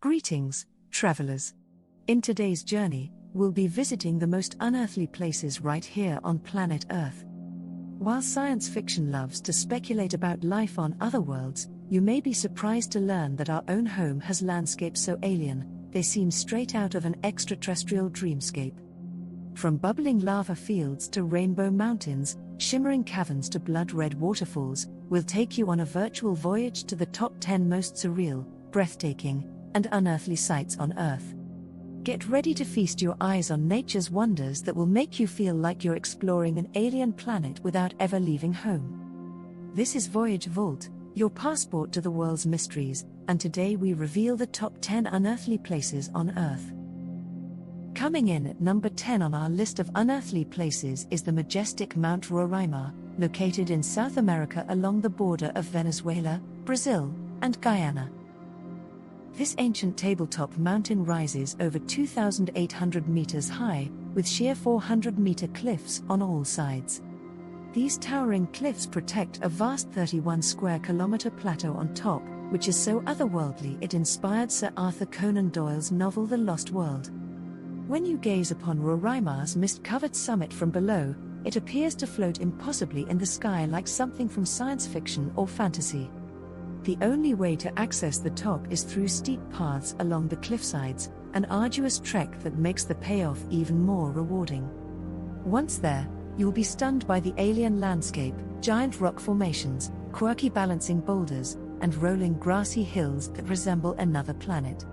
Greetings, travelers. In today's journey, we'll be visiting the most unearthly places right here on planet Earth. While science fiction loves to speculate about life on other worlds, you may be surprised to learn that our own home has landscapes so alien, they seem straight out of an extraterrestrial dreamscape. From bubbling lava fields to rainbow mountains, shimmering caverns to blood-red waterfalls, we'll take you on a virtual voyage to the top 10 most surreal, breathtaking, and unearthly sights on Earth. Get ready to feast your eyes on nature's wonders that will make you feel like you're exploring an alien planet without ever leaving home. This is VoyageVault, your passport to the world's mysteries, and today we reveal the top 10 unearthly places on Earth. Coming in at number 10 on our list of unearthly places is the majestic Mount Roraima, located in South America along the border of Venezuela, Brazil, and Guyana. This ancient tabletop mountain rises over 2,800 meters high, with sheer 400-meter cliffs on all sides. These towering cliffs protect a vast 31-square-kilometer plateau on top, which is so otherworldly it inspired Sir Arthur Conan Doyle's novel The Lost World. When you gaze upon Roraima's mist-covered summit from below, it appears to float impossibly in the sky like something from science fiction or fantasy. The only way to access the top is through steep paths along the cliffsides, an arduous trek that makes the payoff even more rewarding. Once there, you'll be stunned by the alien landscape, giant rock formations, quirky balancing boulders, and rolling grassy hills that resemble another planet.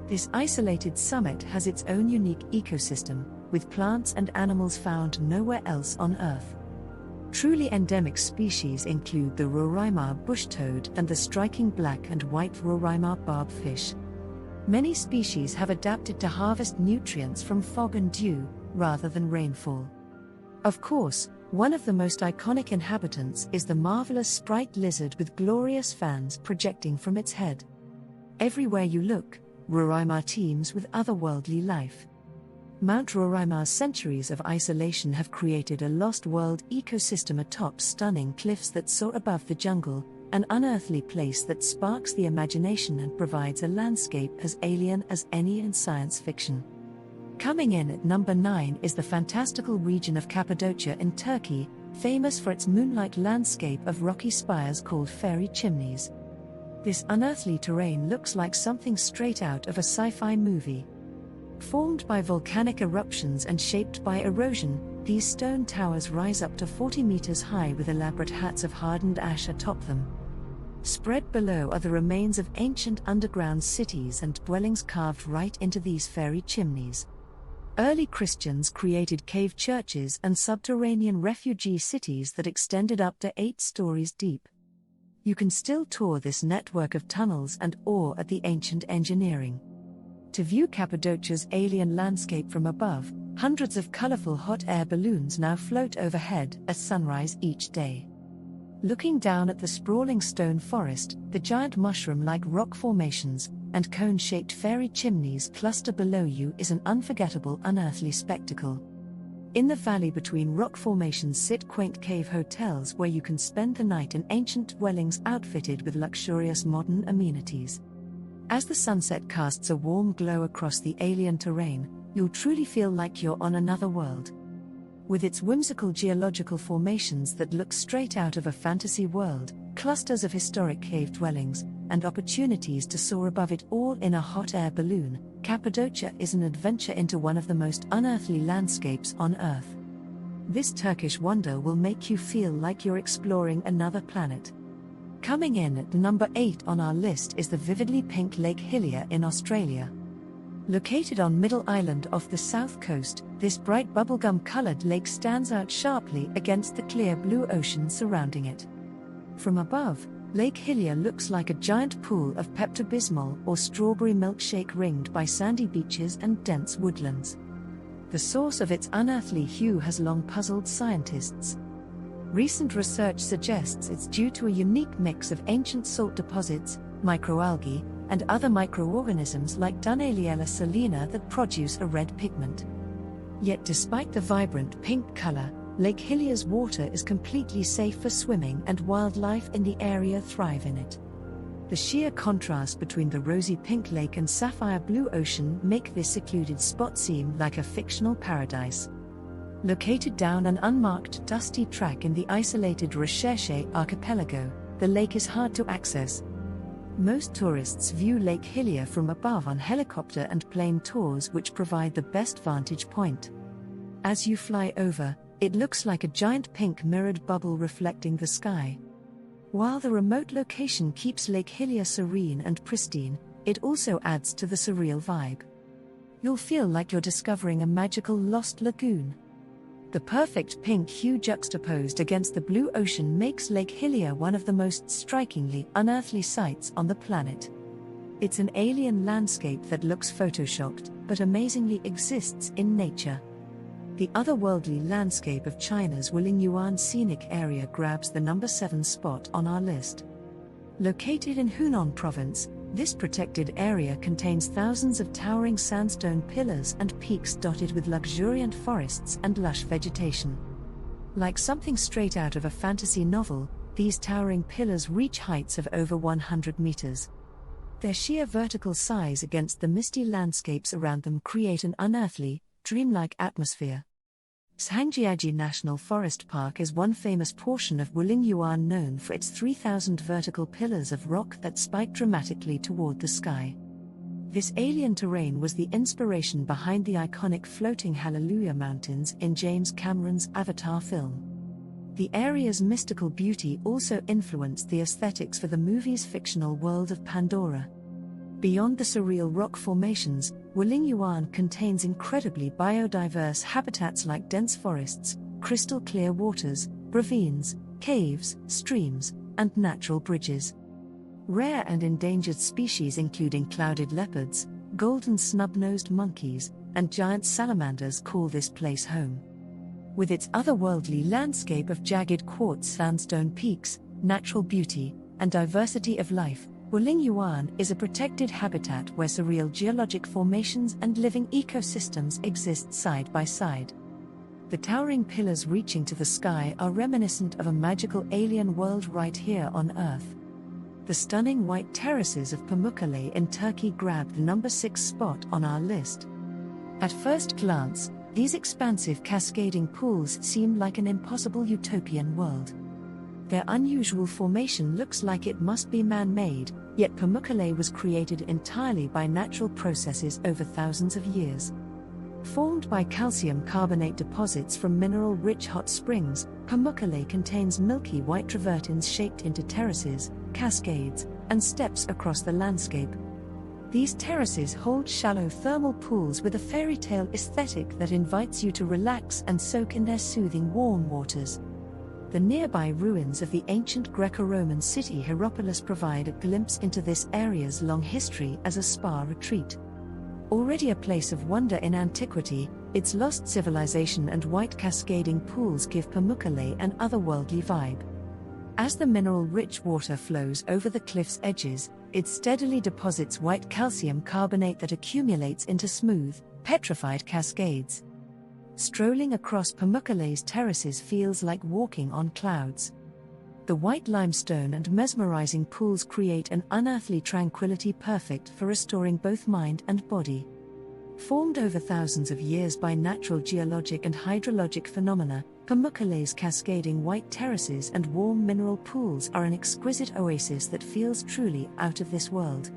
This isolated summit has its own unique ecosystem, with plants and animals found nowhere else on Earth. Truly endemic species include the Roraima bush toad and the striking black and white Roraima barbfish. Many species have adapted to harvest nutrients from fog and dew, rather than rainfall. Of course, one of the most iconic inhabitants is the marvelous sprite lizard with glorious fans projecting from its head. Everywhere you look, Roraima teems with otherworldly life. Mount Roraima's centuries of isolation have created a lost world ecosystem atop stunning cliffs that soar above the jungle, an unearthly place that sparks the imagination and provides a landscape as alien as any in science fiction. Coming in at number 9 is the fantastical region of Cappadocia in Turkey, famous for its moonlight landscape of rocky spires called fairy chimneys. This unearthly terrain looks like something straight out of a sci-fi movie. Formed by volcanic eruptions and shaped by erosion, these stone towers rise up to 40 meters high with elaborate hats of hardened ash atop them. Spread below are the remains of ancient underground cities and dwellings carved right into these fairy chimneys. Early Christians created cave churches and subterranean refugee cities that extended up to 8 stories deep. You can still tour this network of tunnels and awe at the ancient engineering. To view Cappadocia's alien landscape from above, hundreds of colorful hot air balloons now float overhead at sunrise each day. Looking down at the sprawling stone forest, the giant mushroom-like rock formations and cone-shaped fairy chimneys cluster below you is an unforgettable unearthly spectacle. In the valley between rock formations sit quaint cave hotels where you can spend the night in ancient dwellings outfitted with luxurious modern amenities. As the sunset casts a warm glow across the alien terrain, you'll truly feel like you're on another world. With its whimsical geological formations that look straight out of a fantasy world, clusters of historic cave dwellings, and opportunities to soar above it all in a hot air balloon, Cappadocia is an adventure into one of the most unearthly landscapes on Earth. This Turkish wonder will make you feel like you're exploring another planet. Coming in at number 8 on our list is the vividly pink Lake Hillier in Australia. Located on Middle Island off the south coast, this bright bubblegum-colored lake stands out sharply against the clear blue ocean surrounding it. From above, Lake Hillier looks like a giant pool of Pepto-Bismol or strawberry milkshake ringed by sandy beaches and dense woodlands. The source of its unearthly hue has long puzzled scientists. Recent research suggests it's due to a unique mix of ancient salt deposits, microalgae, and other microorganisms like Dunaliella salina that produce a red pigment. Yet despite the vibrant pink color, Lake Hillier's water is completely safe for swimming and wildlife in the area thrive in it. The sheer contrast between the rosy pink lake and sapphire blue ocean make this secluded spot seem like a fictional paradise. Located down an unmarked, dusty track in the isolated Recherche archipelago, the lake is hard to access. Most tourists view Lake Hillier from above on helicopter and plane tours, which provide the best vantage point. As you fly over, it looks like a giant pink mirrored bubble reflecting the sky. While the remote location keeps Lake Hillier serene and pristine, it also adds to the surreal vibe. You'll feel like you're discovering a magical lost lagoon. The perfect pink hue juxtaposed against the blue ocean makes Lake Hillier one of the most strikingly unearthly sights on the planet. It's an alien landscape that looks photoshopped, but amazingly exists in nature. The otherworldly landscape of China's Wulingyuan scenic area grabs the number 7 spot on our list. Located in Hunan province, this protected area contains thousands of towering sandstone pillars and peaks dotted with luxuriant forests and lush vegetation. Like something straight out of a fantasy novel, these towering pillars reach heights of over 100 meters. Their sheer vertical size against the misty landscapes around them create an unearthly, dreamlike atmosphere. Zhangjiajie National Forest Park is one famous portion of Wulingyuan known for its 3,000 vertical pillars of rock that spike dramatically toward the sky. This alien terrain was the inspiration behind the iconic floating Hallelujah Mountains in James Cameron's Avatar film. The area's mystical beauty also influenced the aesthetics for the movie's fictional world of Pandora. Beyond the surreal rock formations, Wulingyuan contains incredibly biodiverse habitats like dense forests, crystal clear waters, ravines, caves, streams, and natural bridges. Rare and endangered species including clouded leopards, golden snub-nosed monkeys, and giant salamanders call this place home. With its otherworldly landscape of jagged quartz sandstone peaks, natural beauty, and diversity of life, Wulingyuan is a protected habitat where surreal geologic formations and living ecosystems exist side by side. The towering pillars reaching to the sky are reminiscent of a magical alien world right here on Earth. The stunning white terraces of Pamukkale in Turkey grab the number 6 spot on our list. At first glance, these expansive cascading pools seem like an impossible utopian world. Their unusual formation looks like it must be man-made, yet Pamukkale was created entirely by natural processes over thousands of years. Formed by calcium carbonate deposits from mineral-rich hot springs, Pamukkale contains milky white travertines shaped into terraces, cascades, and steps across the landscape. These terraces hold shallow thermal pools with a fairy tale aesthetic that invites you to relax and soak in their soothing warm waters. The nearby ruins of the ancient Greco-Roman city Hierapolis provide a glimpse into this area's long history as a spa retreat. Already a place of wonder in antiquity, its lost civilization and white cascading pools give Pamukkale an otherworldly vibe. As the mineral-rich water flows over the cliff's edges, it steadily deposits white calcium carbonate that accumulates into smooth, petrified cascades. Strolling across Pamukkale's terraces feels like walking on clouds. The white limestone and mesmerizing pools create an unearthly tranquility perfect for restoring both mind and body. Formed over thousands of years by natural geologic and hydrologic phenomena, Pamukkale's cascading white terraces and warm mineral pools are an exquisite oasis that feels truly out of this world.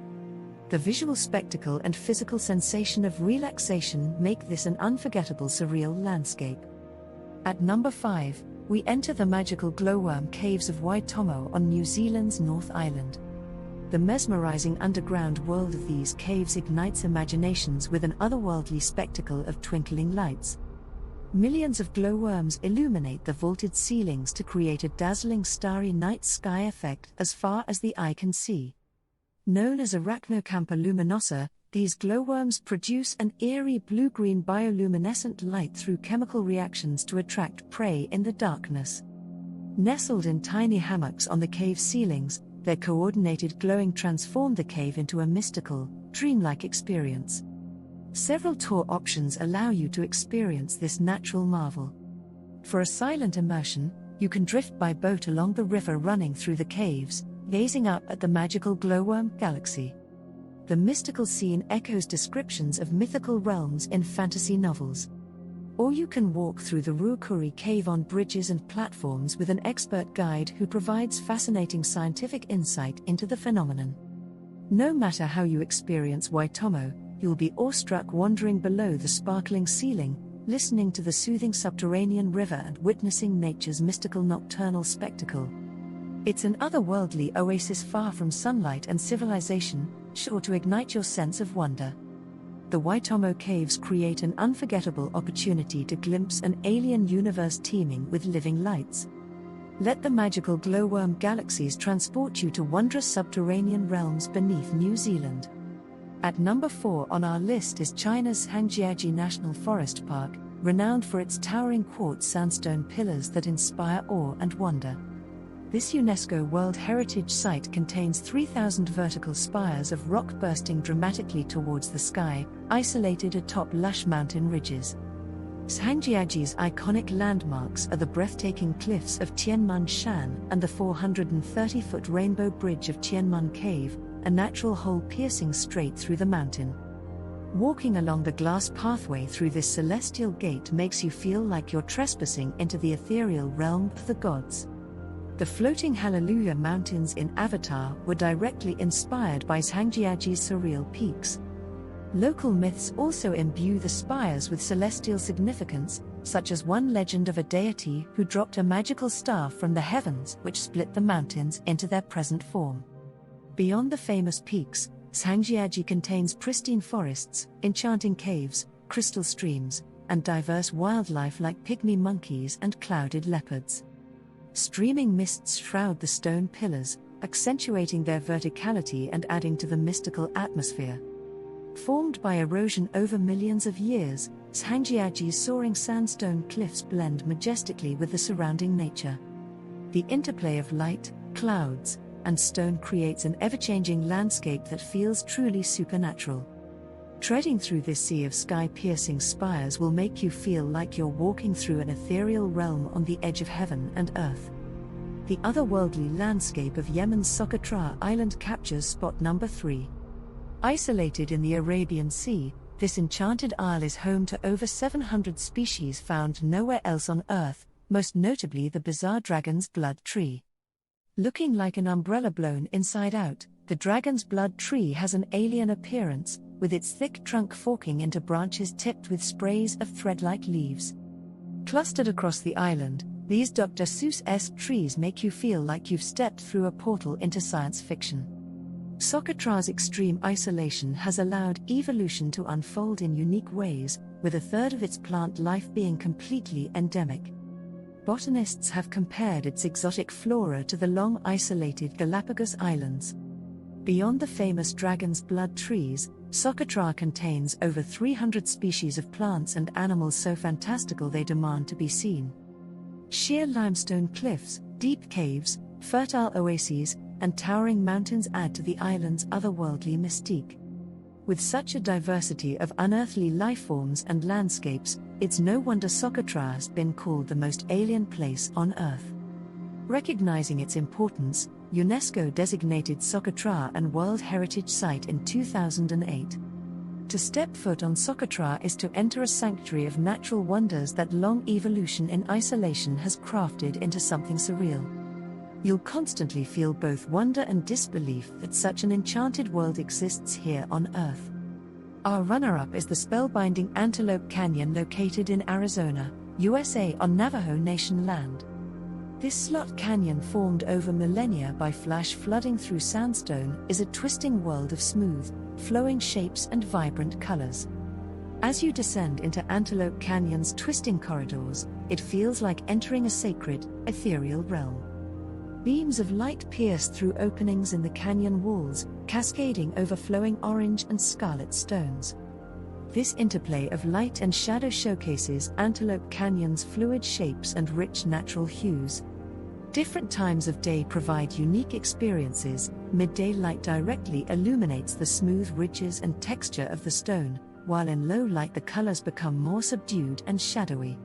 The visual spectacle and physical sensation of relaxation make this an unforgettable surreal landscape. At number 5, we enter the magical glowworm caves of Waitomo on New Zealand's North Island. The mesmerizing underground world of these caves ignites imaginations with an otherworldly spectacle of twinkling lights. Millions of glowworms illuminate the vaulted ceilings to create a dazzling starry night sky effect as far as the eye can see. Known as Arachnocampa luminosa, these glowworms produce an eerie blue-green bioluminescent light through chemical reactions to attract prey in the darkness. Nestled in tiny hammocks on the cave ceilings, their coordinated glowing transform the cave into a mystical, dreamlike experience. Several tour options allow you to experience this natural marvel. For a silent immersion, you can drift by boat along the river running through the caves, gazing up at the magical glowworm galaxy. The mystical scene echoes descriptions of mythical realms in fantasy novels. Or you can walk through the Ruakuri cave on bridges and platforms with an expert guide who provides fascinating scientific insight into the phenomenon. No matter how you experience Waitomo, you'll be awestruck wandering below the sparkling ceiling, listening to the soothing subterranean river and witnessing nature's mystical nocturnal spectacle. It's an otherworldly oasis far from sunlight and civilization, sure to ignite your sense of wonder. The Waitomo Caves create an unforgettable opportunity to glimpse an alien universe teeming with living lights. Let the magical glowworm galaxies transport you to wondrous subterranean realms beneath New Zealand. At number 4 on our list is China's Hangjiajie National Forest Park, renowned for its towering quartz sandstone pillars that inspire awe and wonder. This UNESCO World Heritage Site contains 3,000 vertical spires of rock bursting dramatically towards the sky, isolated atop lush mountain ridges. Hangjiajie's iconic landmarks are the breathtaking cliffs of Tianmun Shan and the 430-foot rainbow bridge of Tianmun Cave, a natural hole piercing straight through the mountain. Walking along the glass pathway through this celestial gate makes you feel like you're trespassing into the ethereal realm of the gods. The floating Hallelujah Mountains in Avatar were directly inspired by Hangjiajie's surreal peaks. Local myths also imbue the spires with celestial significance, such as one legend of a deity who dropped a magical staff from the heavens which split the mountains into their present form. Beyond the famous peaks, Hangjiajie contains pristine forests, enchanting caves, crystal streams, and diverse wildlife like pygmy monkeys and clouded leopards. Streaming mists shroud the stone pillars, accentuating their verticality and adding to the mystical atmosphere. Formed by erosion over millions of years, Hangjiajie's soaring sandstone cliffs blend majestically with the surrounding nature. The interplay of light, clouds, and stone creates an ever-changing landscape that feels truly supernatural. Treading through this sea of sky-piercing spires will make you feel like you're walking through an ethereal realm on the edge of heaven and earth. The otherworldly landscape of Yemen's Socotra Island captures spot number 3. Isolated in the Arabian Sea, this enchanted isle is home to over 700 species found nowhere else on Earth, most notably the bizarre dragon's blood tree. Looking like an umbrella blown inside out, the dragon's blood tree has an alien appearance, with its thick trunk forking into branches tipped with sprays of thread-like leaves. Clustered across the island, these Dr. Seuss-esque trees make you feel like you've stepped through a portal into science fiction. Socotra's extreme isolation has allowed evolution to unfold in unique ways, with a third of its plant life being completely endemic. Botanists have compared its exotic flora to the long-isolated Galapagos Islands. Beyond the famous dragon's blood trees, Socotra contains over 300 species of plants and animals so fantastical they demand to be seen. Sheer limestone cliffs, deep caves, fertile oases, and towering mountains add to the island's otherworldly mystique. With such a diversity of unearthly lifeforms and landscapes, it's no wonder Socotra has been called the most alien place on Earth. Recognizing its importance, UNESCO designated Socotra a World Heritage Site in 2008. To step foot on Socotra is to enter a sanctuary of natural wonders that long evolution in isolation has crafted into something surreal. You'll constantly feel both wonder and disbelief that such an enchanted world exists here on Earth. Our runner-up is the spellbinding Antelope Canyon located in Arizona, USA on Navajo Nation land. This slot canyon formed over millennia by flash flooding through sandstone is a twisting world of smooth, flowing shapes and vibrant colors. As you descend into Antelope Canyon's twisting corridors, it feels like entering a sacred, ethereal realm. Beams of light pierce through openings in the canyon walls, cascading over flowing orange and scarlet stones. This interplay of light and shadow showcases Antelope Canyon's fluid shapes and rich natural hues. Different times of day provide unique experiences. Midday light directly illuminates the smooth ridges and texture of the stone, while in low light the colors become more subdued and shadowy.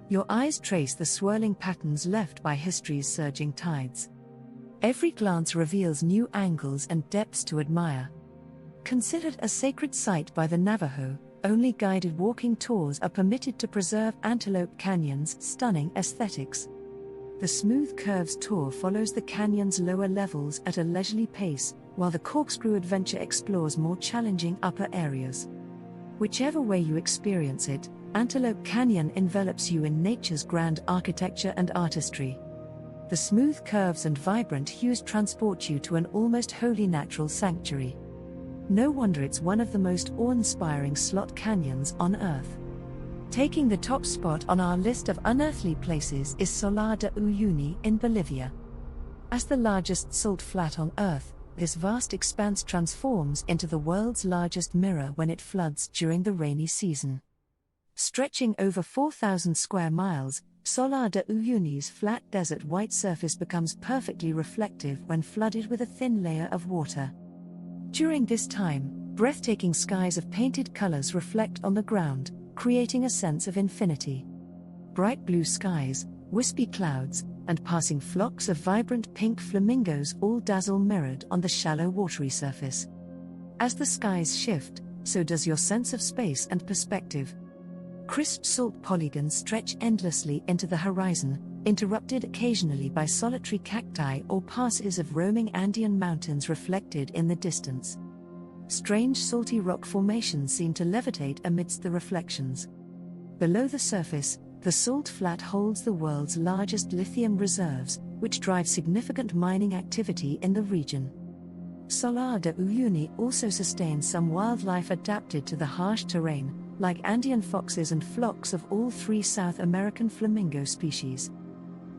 Your eyes trace the swirling patterns left by history's surging tides. Every glance reveals new angles and depths to admire. Considered a sacred site by the Navajo, only guided walking tours are permitted to preserve Antelope Canyon's stunning aesthetics. The Smooth Curves tour follows the canyon's lower levels at a leisurely pace, while the Corkscrew Adventure explores more challenging upper areas. Whichever way you experience it, Antelope Canyon envelops you in nature's grand architecture and artistry. The smooth curves and vibrant hues transport you to an almost wholly natural sanctuary. No wonder it's one of the most awe-inspiring slot canyons on Earth. Taking the top spot on our list of unearthly places is Salar de Uyuni in Bolivia. As the largest salt flat on Earth, this vast expanse transforms into the world's largest mirror when it floods during the rainy season. Stretching over 4,000 square miles, Salar de Uyuni's flat desert white surface becomes perfectly reflective when flooded with a thin layer of water. During this time, breathtaking skies of painted colors reflect on the ground, creating a sense of infinity. Bright blue skies, wispy clouds, and passing flocks of vibrant pink flamingos all dazzle mirrored on the shallow watery surface. As the skies shift, so does your sense of space and perspective. Crisp salt polygons stretch endlessly into the horizon, interrupted occasionally by solitary cacti or passes of roaming Andean mountains reflected in the distance. Strange salty rock formations seem to levitate amidst the reflections. Below the surface, the salt flat holds the world's largest lithium reserves, which drive significant mining activity in the region. Salar de Uyuni also sustains some wildlife adapted to the harsh terrain, like Andean foxes and flocks of all three South American flamingo species.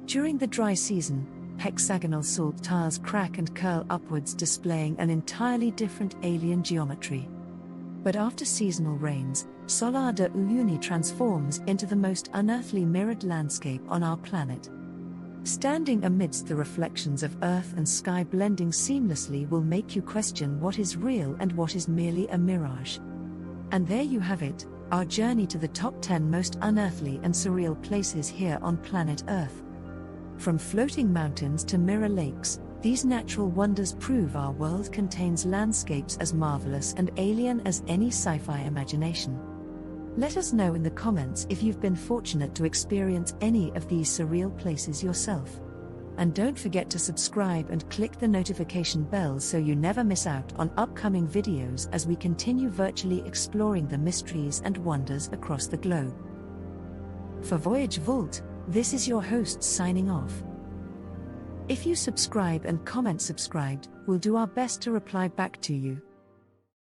During the dry season, hexagonal salt tiles crack and curl upwards, displaying an entirely different alien geometry. But after seasonal rains, Salar de Uyuni transforms into the most unearthly mirrored landscape on our planet. Standing amidst the reflections of earth and sky blending seamlessly will make you question what is real and what is merely a mirage. And there you have it, our journey to the top 10 most unearthly and surreal places here on planet Earth. From floating mountains to mirror lakes, these natural wonders prove our world contains landscapes as marvelous and alien as any sci-fi imagination. Let us know in the comments if you've been fortunate to experience any of these surreal places yourself. And don't forget to subscribe and click the notification bell so you never miss out on upcoming videos as we continue virtually exploring the mysteries and wonders across the globe. For VoyageVault, this is your host signing off. If you subscribe and comment subscribed, we'll do our best to reply back to you.